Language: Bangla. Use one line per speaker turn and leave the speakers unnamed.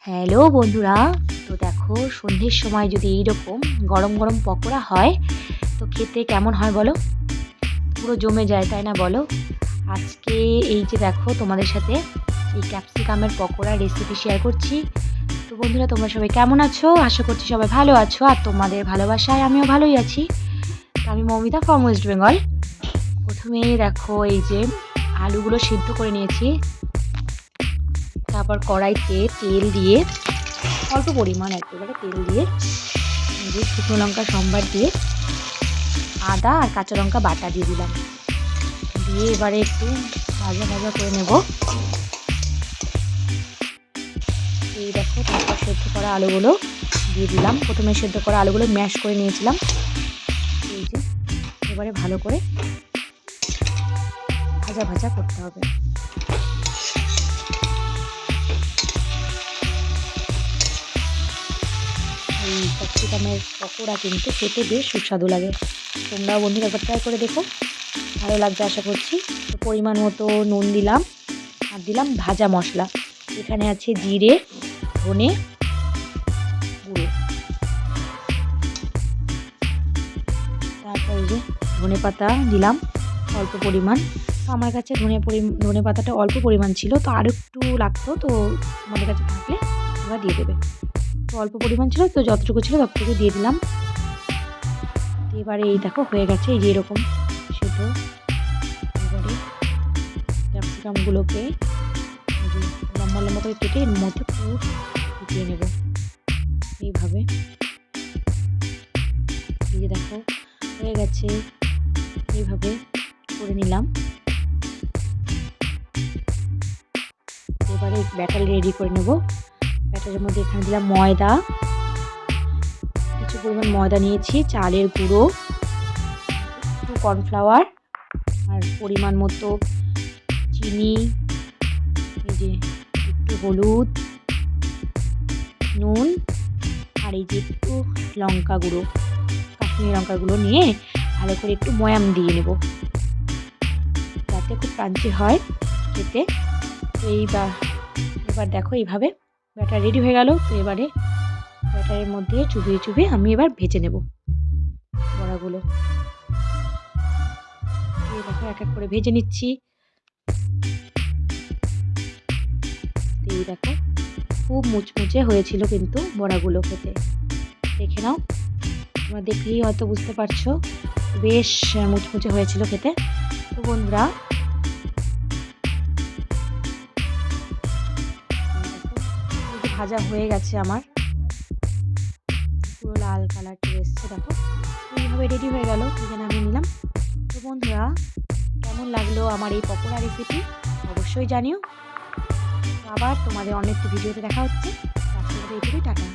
হ্যালো বন্ধুরা, তো দেখো সন্ধ্যের সময় যদি এইরকম গরম গরম পকোড়া হয় তো খেতে কেমন হয় বলো? পুরো জমে যায় তাই না বলো? আজকে এই যে দেখো তোমাদের সাথে এই ক্যাপসিকামের পকোড়া রেসিপি শেয়ার করছি। তো বন্ধুরা, তোমরা সবাই কেমন আছো? আশা করছি সবাই ভালো আছো, আর তোমাদের ভালোবাসায় আমিও ভালোই আছি। তো আমি মৌমিতা ফ্রম ওয়েস্ট বেঙ্গল। প্রথমেই দেখো এই যে আলুগুলো সিদ্ধ করে নিয়েছি, তারপর কড়াইতে তেল দিয়ে অল্প পরিমাণ একেবারে তেল দিয়ে যে শুকনো লঙ্কা সম্বার দিয়ে আদা আর কাঁচা লঙ্কা বাটা দিয়ে দিলাম, দিয়ে এবারে একটু ভাজা ভাজা করে নেব। এই দেখো, তারপর সেদ্ধ করা আলুগুলো দিয়ে দিলাম। প্রথমে সেদ্ধ করা আলুগুলো ম্যাশ করে নিয়েছিলাম। এই যে এবারে ভালো করে ভাজা ভাজা করতে হবে। এই ক্যাপসিকামের পকোড়া কিন্তু খেতে বেশ সুস্বাদু লাগে। তোমরাও বন্ধুরা একবার ট্রাই করে দেখো, ভালো লাগবে আশা করছি। তো পরিমাণ মতো নুন দিলাম, আর দিলাম ভাজা মশলা। এখানে আছে জিরে, ধনে গুঁড়ো, তারপর এই যে ধনে পাতা দিলাম অল্প পরিমাণ। তো আমার কাছে ধনে পাতাটা অল্প পরিমাণ ছিল, তো আরও একটু লাগতো, তো আমাদের কাছে থাকলে তোমরা দিয়ে দেবে। তো অল্প পরিমাণ ছিল, তো যতটুকু ছিল ততটুকু দিয়ে দিলাম। এবারে এই দেখো হয়ে গেছে এই যে এরকম সেদ্ধ। এবারে ক্যাপসিকামগুলোকে লম্বা লম্বা করে কেটে এর মধ্যে পুরো ঢুকিয়ে নেব এইভাবে। এই যে দেখো হয়ে গেছে, এইভাবে করে নিলাম। এবারে ব্যাটার রেডি করে নেব। ব্যাটারের মধ্যে এখানে দিলাম ময়দা, কিছু পরিমাণ ময়দা নিয়েছি, চালের গুঁড়ো, একটু কর্নফ্লাওয়ার, আর পরিমাণ মতো চিনি, এই যে একটু হলুদ, নুন, আর এই যে একটু লঙ্কা গুঁড়ো, কাশ্মীরি লঙ্কা গুঁড়ো নিয়ে ভালো করে একটু ময়াম দিয়ে নেব, যাতে খুব ক্রাঞ্চি হয় খেতে। তো এবার দেখো এইভাবে ব্যাটার রেডি হয়ে গেল। তো এবারে ব্যাটারের মধ্যে চুবিয়ে চুবিয়ে আমি এবার ভেজে নেব বড়াগুলো। এই দেখো এক এক করে ভেজে নিচ্ছি। এই দেখো খুব মুচমুচে হয়েছিল কিন্তু বড়াগুলো খেতে, দেখে নাও, তোমরা দেখলেই হয়তো বুঝতে পারছো বেশ মুচমুচে হয়েছিল খেতে। তো বন্ধুরা, ভাজা হয়ে গেছে আমার, পুরো লাল কালার চলে এসছে দেখো। এইভাবে রেডি হয়ে গেল, এখানে আমি নিলাম। তো বন্ধুরা, কেমন লাগলো আমার এই পকোড়া রেসিপি অবশ্যই জানিও। আবার তোমাদের অনেক ভিডিওতে দেখা হচ্ছে। আজকের মতো এইটুকুই, টাটা।